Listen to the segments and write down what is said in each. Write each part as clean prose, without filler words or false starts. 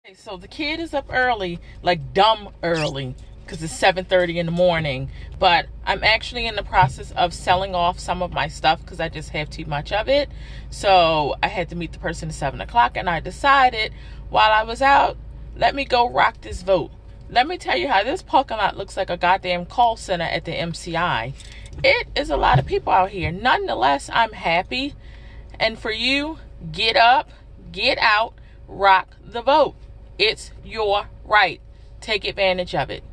Okay, so the kid is up early, like dumb early, because it's 7:30 in the morning. But I'm actually in the process of selling off some of my stuff because I just have too much of it. So I had to meet the person at 7 o'clock, and I decided while I was out, let me go rock this vote. Let me tell you how this parking lot looks like a goddamn call center at the MCI. It is a lot of people out here. Nonetheless, I'm happy. And for you, get up, get out, rock the vote. It's your right. Take advantage of it.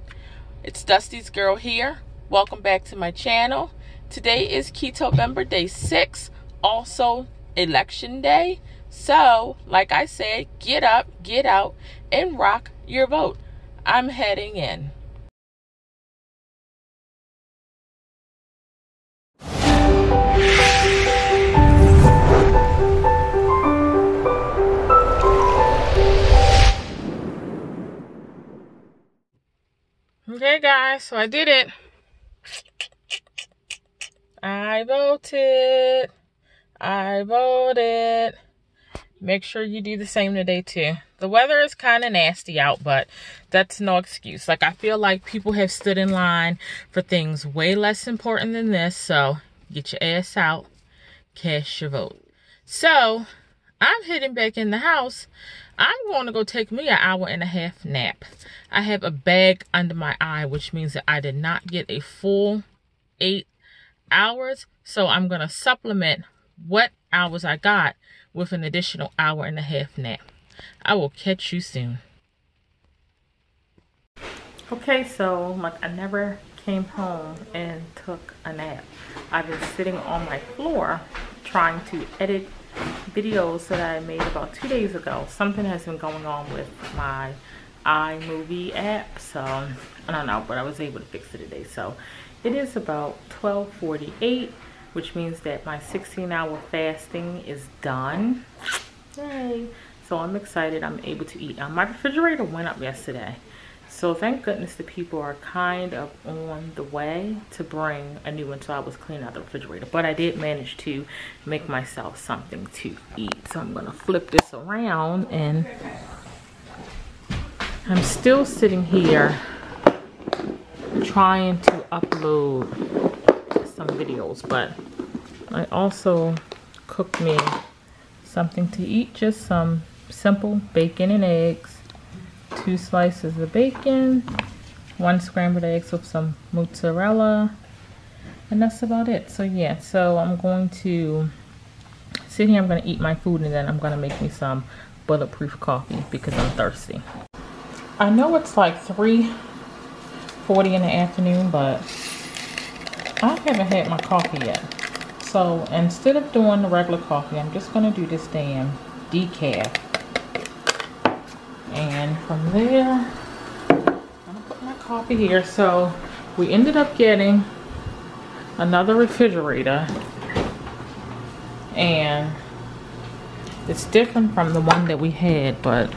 It's Dusty's girl here. Welcome back to my channel. Today is Ketovember day 6, also election day. So, like I said, get up, get out, and rock your vote. I'm heading in. Okay, guys, so I did it. I voted. I voted. Make sure you do the same today, too. The weather is kind of nasty out, but that's no excuse. Like, I feel like people have stood in line for things way less important than this, so get your ass out, cast your vote. So, I'm heading back in the house. I'm going to go take me an hour-and-a-half nap. I have a bag under my eye, which means that I did not get a full 8 hours. So I'm going to supplement what hours I got with an additional hour-and-a-half nap. I will catch you soon. Okay, so like I never came home and took a nap. I've been sitting on my floor trying to edit videos that I made about 2 days ago. Something has been going on with my iMovie app, so I don't know, but I was able to fix it today. So it is about 12:48, which means that my 16-hour fasting is done. Yay! So I'm excited. I'm able to eat. My refrigerator went up yesterday, so thank goodness the people are kind of on the way to bring a new one. So I was cleaning out the refrigerator, but I did manage to make myself something to eat. So I'm gonna flip this around, and I'm still sitting here trying to upload some videos, but I also cooked me something to eat. Just some simple bacon and eggs, 2 slices of bacon, 1 scrambled eggs with some mozzarella, and that's about it. So yeah, so I'm going to sit here, I'm going to eat my food, and then I'm going to make me some bulletproof coffee because I'm thirsty. I know it's like 3:40 in the afternoon, but I haven't had my coffee yet. So instead of doing the regular coffee, I'm just going to do this damn decaf. And from there, I'm going to put my coffee here. So we ended up getting another refrigerator, and it's different from the one that we had, but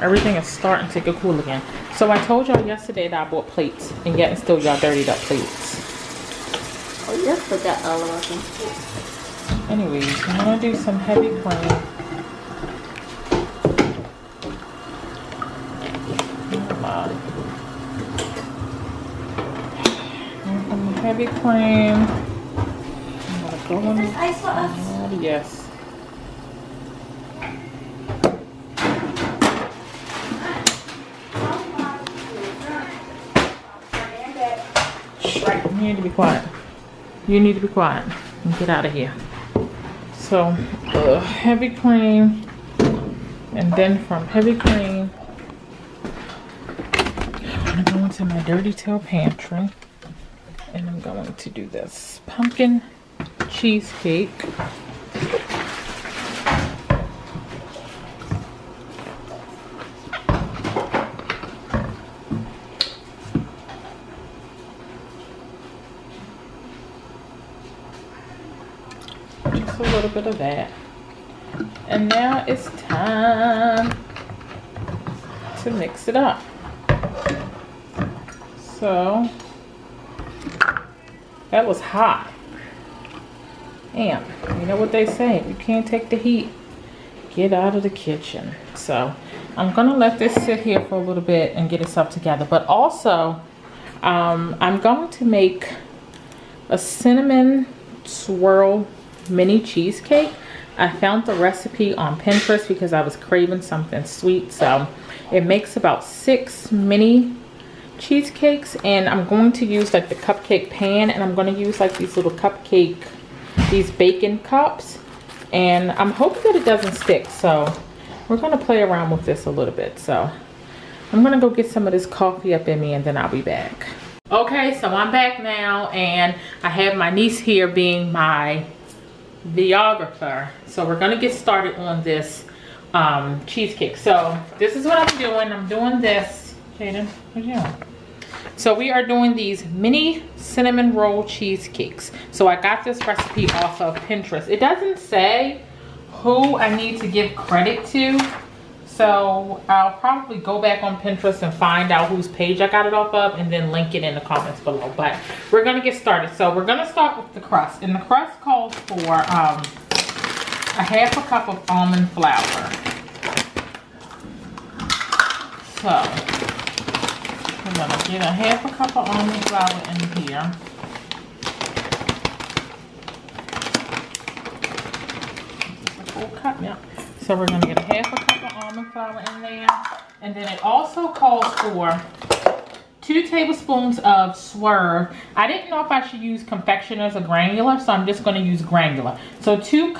everything is starting to get cool again. So I told y'all yesterday that I bought plates, and yet and still y'all dirtied up plates. Oh, you forgot all of them. Anyways, I'm gonna do some heavy cream. Some heavy cream. I'm gonna go in. Ice for us? Yes. You need to be quiet. You need to be quiet and get out of here. So, heavy cream, and then from heavy cream, I'm gonna go into my dirty tail pantry, and I'm going to do this pumpkin cheesecake. A little bit of that, and now it's time to mix it up. So that was hot. Damn, you know what they say, you can't take the heat get out of the kitchen. So I'm gonna let this sit here for a little bit and get itself together. But also, I'm going to make a cinnamon swirl mini cheesecake. I found the recipe on Pinterest because I was craving something sweet. So it makes about 6 mini cheesecakes, and I'm going to use like the cupcake pan, and I'm going to use like these little cupcake, these bacon cups, and I'm hoping that it doesn't stick. So we're going to play around with this a little bit. So I'm going to go get some of this coffee up in me, and then I'll be back. Okay, so I'm back now, and I have my niece here being my videographer. So we're gonna get started on this cheesecake. So this is what I'm doing. I'm doing this. Jaden, what you doing? So we are doing these mini cinnamon roll cheesecakes. So I got this recipe off of Pinterest. It doesn't say who I need to give credit to. So I'll probably go back on Pinterest and find out whose page I got it off of, and then link it in the comments below. But we're gonna get started. So we're gonna start with the crust. And the crust calls for a 1/2 cup of almond flour. So we're gonna get a 1/2 cup of almond flour in here. This is a full cup, yeah. So we're gonna get a 1/2 cup of almond flour in there. And then it also calls for 2 tablespoons of swerve. I didn't know if I should use confectioner's or granular, so I'm just gonna use granular. So 2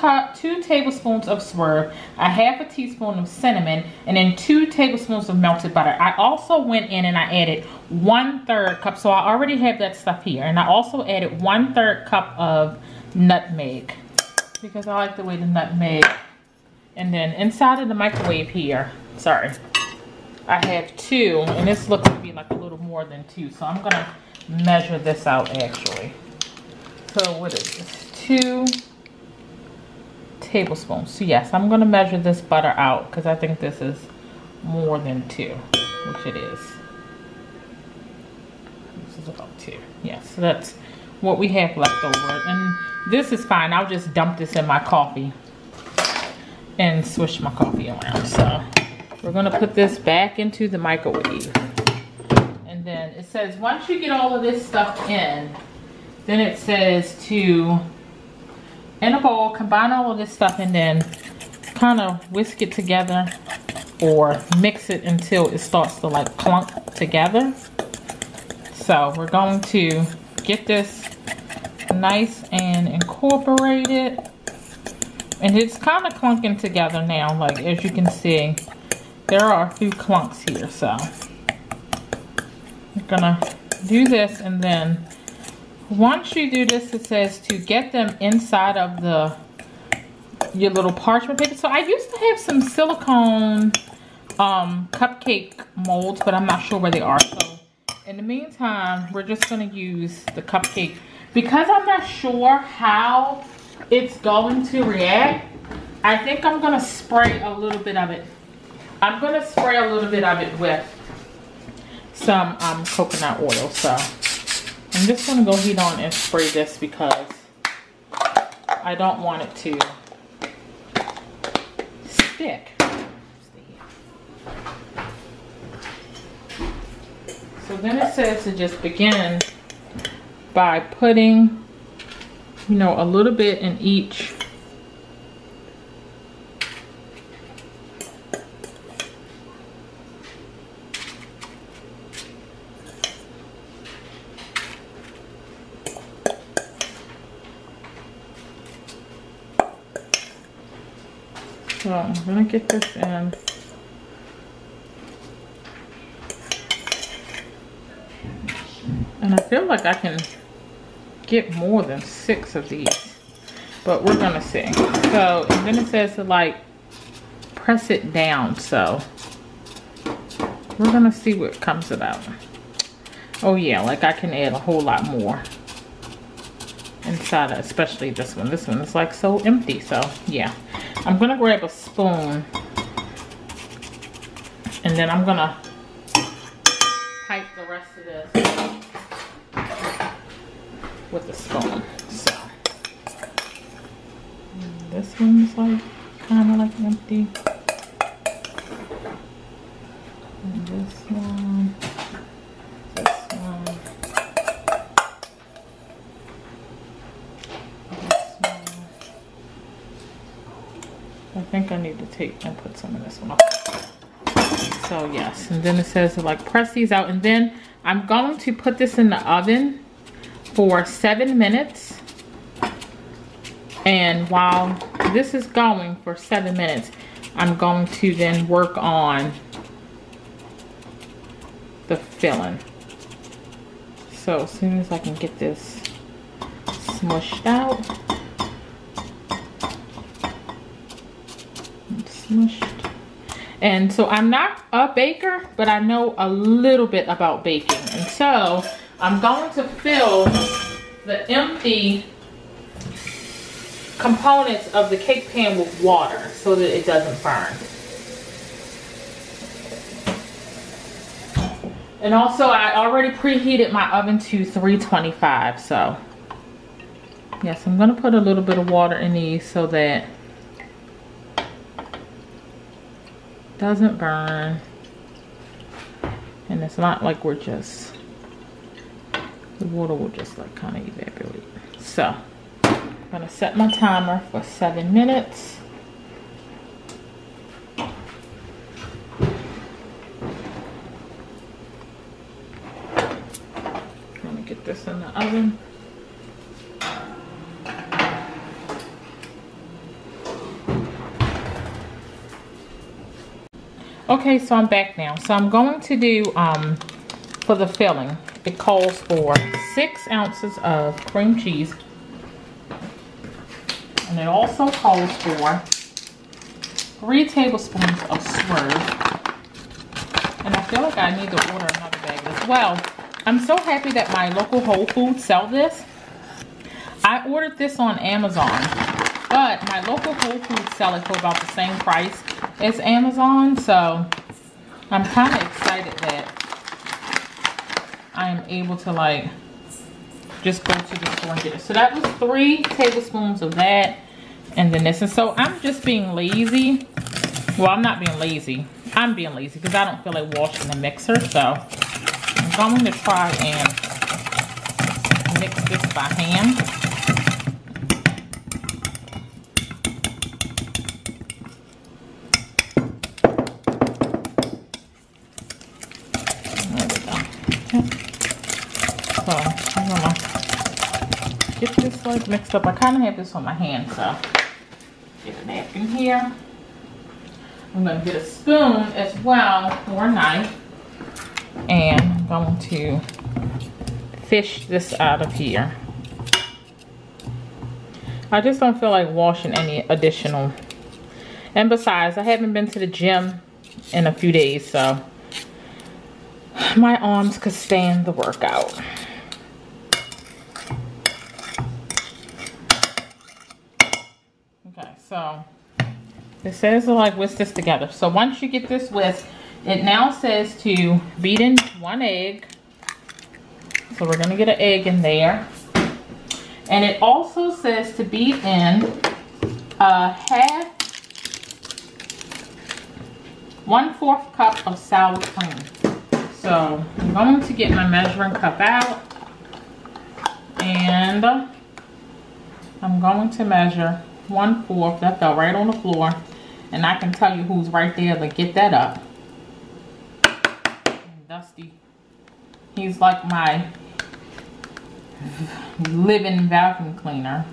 tablespoons of swerve, a 1/2 teaspoon of cinnamon, and then 2 tablespoons of melted butter. I also went in and I added 1/3 cup, so I already have that stuff here. And I also added 1/3 cup of nutmeg, because I like the way the nutmeg. And then inside of the microwave here, sorry, I have 2, and this looks to be like a little more than 2. So I'm gonna measure this out actually. So what is this? 2 tablespoons. So yes, I'm gonna measure this butter out because I think this is more than 2, which it is. This is about 2. Yes, so that's what we have left over. And this is fine. I'll just dump this in my coffee and swish my coffee around. So we're gonna put this back into the microwave. And then it says once you get all of this stuff in, then it says to, in a bowl, combine all of this stuff and then kind of whisk it together or mix it until it starts to like clunk together. So we're going to get this nice and incorporated. And it's kind of clunking together now, like as you can see. There are a few clumps here, so I'm gonna do this, and then once you do this, it says to get them inside of your little parchment paper. So I used to have some silicone cupcake molds, but I'm not sure where they are. So in the meantime, we're just gonna use the cupcake. Because I'm not sure how it's going to react, I think I'm gonna spray a little bit of it. I'm gonna spray a little bit of it with some coconut oil. So I'm just gonna go heat on and spray this because I don't want it to stick. So then it says to just begin by putting, you know, a little bit in each . So I'm gonna get this in. And I feel like I can get more than 6 of these, but we're gonna see. So, and then it says to like press it down. So we're gonna see what comes about. Oh yeah, like I can add a whole lot more inside of, especially this one. This one is like so empty. So yeah, I'm gonna grab a spoon and then I'm gonna pipe the rest of this with a spoon. So this one's like kind of like empty. And this one. This one. This one. I think I need to take and put some of this one off. So yes, and then it says to like press these out, and then I'm going to put this in the oven for 7 minutes. And while this is going for 7 minutes, I'm going to then work on the filling. So as soon as I can get this smushed out, smushed. And so I'm not a baker, but I know a little bit about baking. And so I'm going to fill the empty components of the cake pan with water so that it doesn't burn. And also I already preheated my oven to 325. So yes, I'm going to put a little bit of water in these so that doesn't burn, and it's not like we're just, the water will just like kind of evaporate. So I'm gonna set my timer for 7 minutes. Gonna get this in the oven. Okay, so I'm back now. So I'm going to do, for the filling, it calls for 6 ounces of cream cheese. And it also calls for 3 tablespoons of swerve. And I feel like I need to order another bag as well. I'm so happy that my local Whole Foods sell this. I ordered this on Amazon, but my local Whole Foods sell it for about the same price as Amazon, so I'm kind of excited that I am able to like just go to the store and get it. So that was 3 tablespoons of that, and then this. And so I'm just being lazy. Well, I'm not being lazy. I'm being lazy because I don't feel like washing the mixer. So I'm going to try and mix this by hand. So I'm gonna get this like mixed up. I kind of have this on my hand, so get a napkin here. I'm gonna get a spoon as well, or a knife, and I'm going to fish this out of here. I just don't feel like washing any additional, and besides, I haven't been to the gym in a few days, so my arms could stand the workout. Okay, so it says to like whisk this together. So once you get this whisk, it now says to beat in 1 egg. So we're gonna get an egg in there. And it also says to beat in a 1/4 cup of sour cream. So I'm going to get my measuring cup out, and I'm going to measure 1/4. That fell right on the floor, and I can tell you who's right there to get that up. Dusty, he's like my living vacuum cleaner.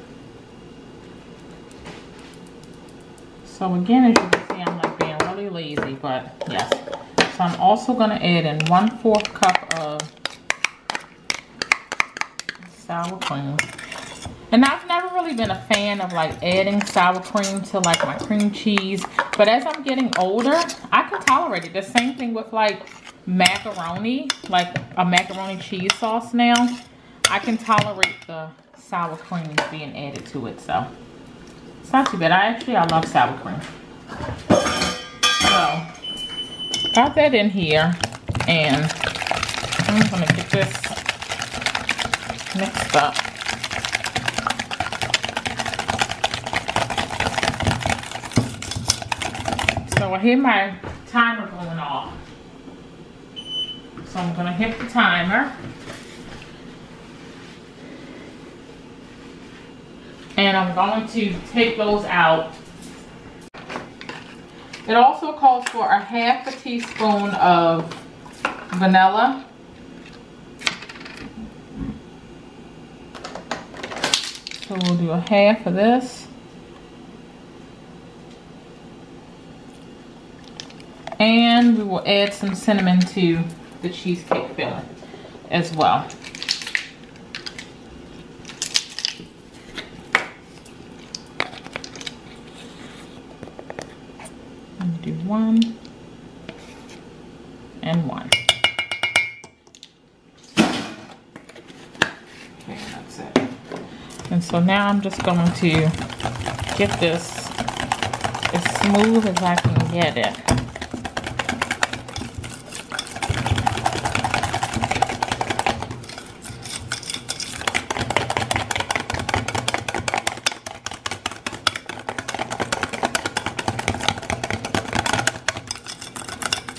So again, as you can see, I'm like being really lazy, but yes. So I'm also going to add in 1/4 cup of sour cream. And I've never really been a fan of like adding sour cream to like my cream cheese. But as I'm getting older, I can tolerate it. The same thing with like macaroni, like a macaroni cheese sauce now. I can tolerate the sour cream being added to it. So it's not too bad. I love sour cream. So got that in here, and I'm gonna get this mixed up. So I hear my timer going off. So I'm gonna hit the timer. And I'm going to take those out. It also calls for a half a teaspoon of vanilla. So we'll do a half of this. And we will add some cinnamon to the cheesecake filling as well. Do 1 and 1. Okay, that's it. And so now I'm just going to get this as smooth as I can get it.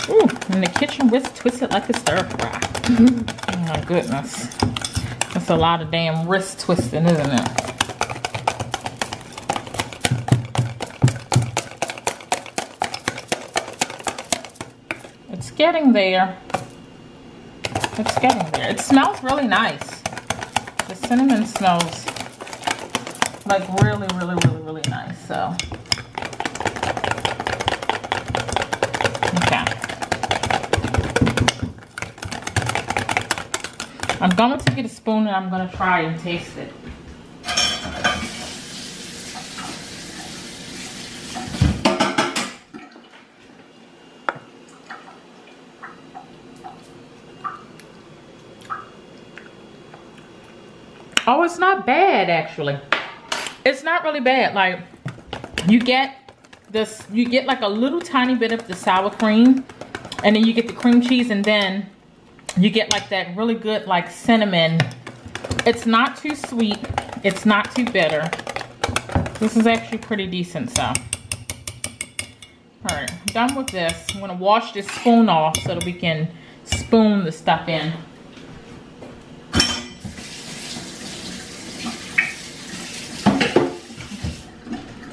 Ooh, and the kitchen whisk twisted like a stir fry. Oh my goodness. That's a lot of damn wrist twisting, isn't it? It's getting there. It's getting there. It smells really nice. The cinnamon smells like really, really, really, really nice. So, okay. I'm going to get a spoon and I'm going to try and taste it. Oh, it's not bad actually. It's not really bad. Like you get this, you get like a little tiny bit of the sour cream, and then you get the cream cheese, and then you get like that really good like cinnamon. It's not too sweet. It's not too bitter. This is actually pretty decent, so. All right, I'm done with this. I'm gonna wash this spoon off so that we can spoon the stuff in.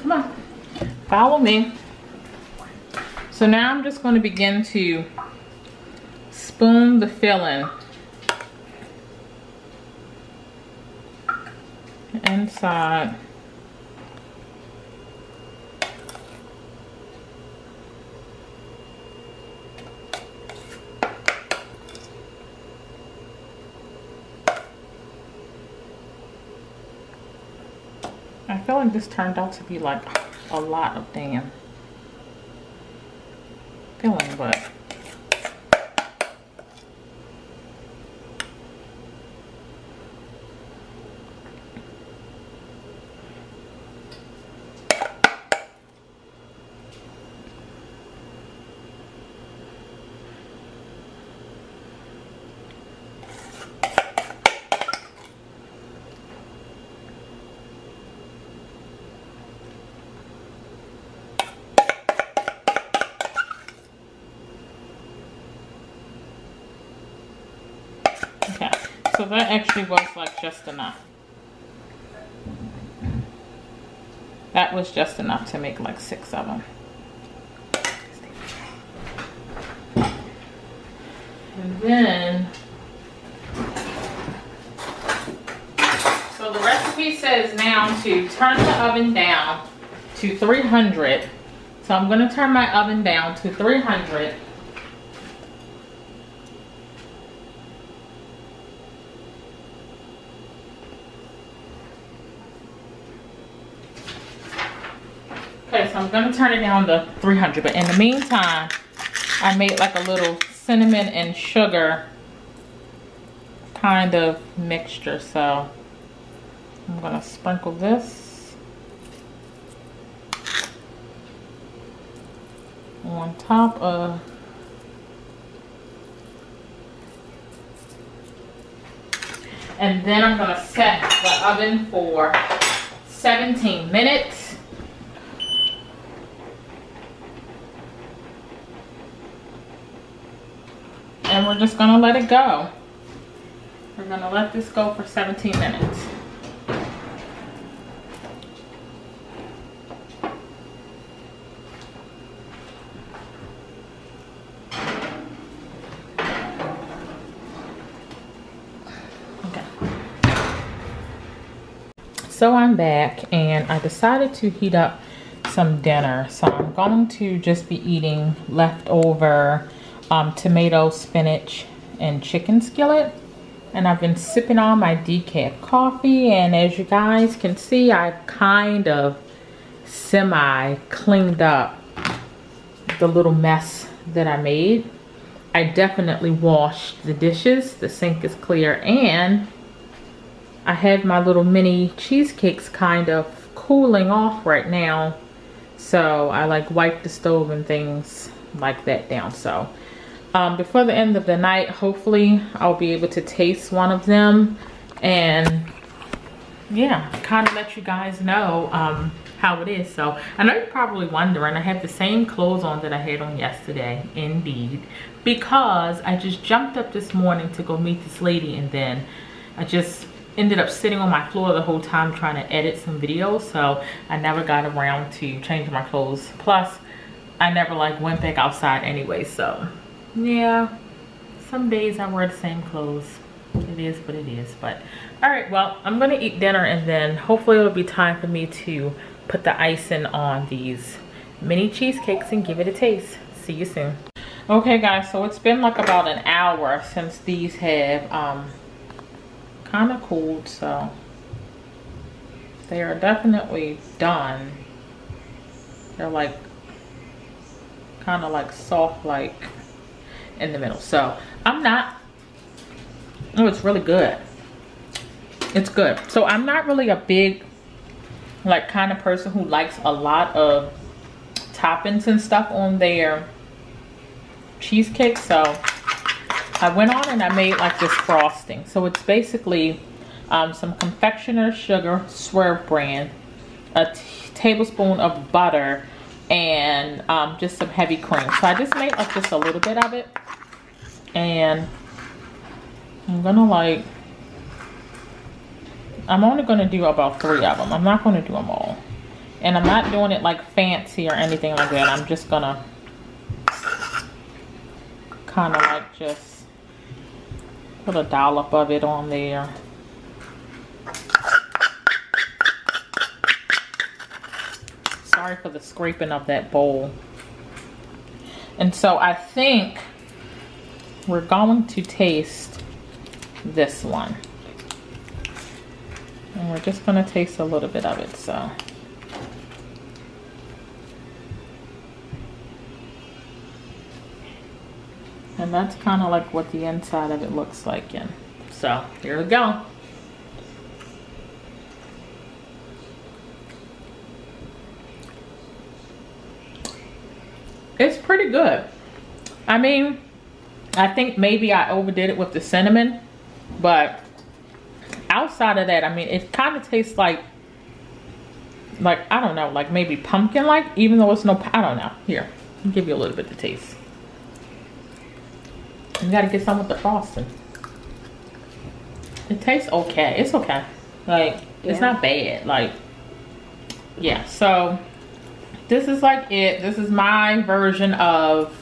Come on, follow me. So now I'm just gonna begin to spoon the filling inside. I feel like this turned out to be like a lot of damn filling, but okay, so that actually was like just enough. That was just enough to make like 6 of them. And then, so the recipe says now to turn the oven down to 300. So I'm gonna turn my oven down to 300. Okay, so I'm gonna turn it down to 300, but in the meantime, I made like a little cinnamon and sugar kind of mixture. So I'm gonna sprinkle this on top of and then I'm gonna set the oven for 17 minutes. And we're just gonna let it go. We're gonna let this go for 17 minutes. So I'm back and I decided to heat up some dinner. So I'm going to just be eating leftover tomato, spinach, and chicken skillet. And I've been sipping on my decaf coffee, and as you guys can see, I've kind of semi cleaned up the little mess that I made. I definitely washed the dishes. The sink is clear, and I had my little mini cheesecakes kind of cooling off right now. So I like wiped the stove and things like that down. So before the end of the night, hopefully I'll be able to taste one of them and yeah, kind of let you guys know how it is. So I know you're probably wondering, I have the same clothes on that I had on yesterday, indeed, because I just jumped up this morning to go meet this lady, and then I just ended up sitting on my floor the whole time trying to edit some videos, so I never got around to changing my clothes. Plus I never like went back outside anyway, so yeah, some days I wear the same clothes. It is what it is. But all right, well, I'm gonna eat dinner, and then hopefully it'll be time for me to put the icing on these mini cheesecakes and give it a taste. See you soon. Okay guys, so it's been like about an hour since these have kind of cooled, so they are definitely done. They're like kind of like soft, like in the middle. So I'm not, oh, it's really good. It's good. So I'm not really a big like kind of person who likes a lot of toppings and stuff on their cheesecake. So I went on and I made like this frosting. So it's basically some confectioner's sugar, Swerve brand, a tablespoon of butter, and just some heavy cream. So I just made like just a little bit of it, and I'm only gonna do about 3 of them. I'm not gonna do them all, and I'm not doing it like fancy or anything like that. I'm just gonna kind of like just put a dollop of it on there. Sorry for the scraping of that bowl. And so I think we're going to taste this one. And we're just going to taste a little bit of it, so. And that's kind of like what the inside of it looks like. And so here we go. It's pretty good. I mean, I think maybe I overdid it with the cinnamon, but outside of that, I mean, it kind of tastes like I don't know, like maybe pumpkin like, even though it's no, I don't know. Here, I'll give you a little bit to taste. You gotta get some with the frosting. It tastes okay. It's okay. Like, it's not bad. Like, yeah. So, this is like it. This is my version of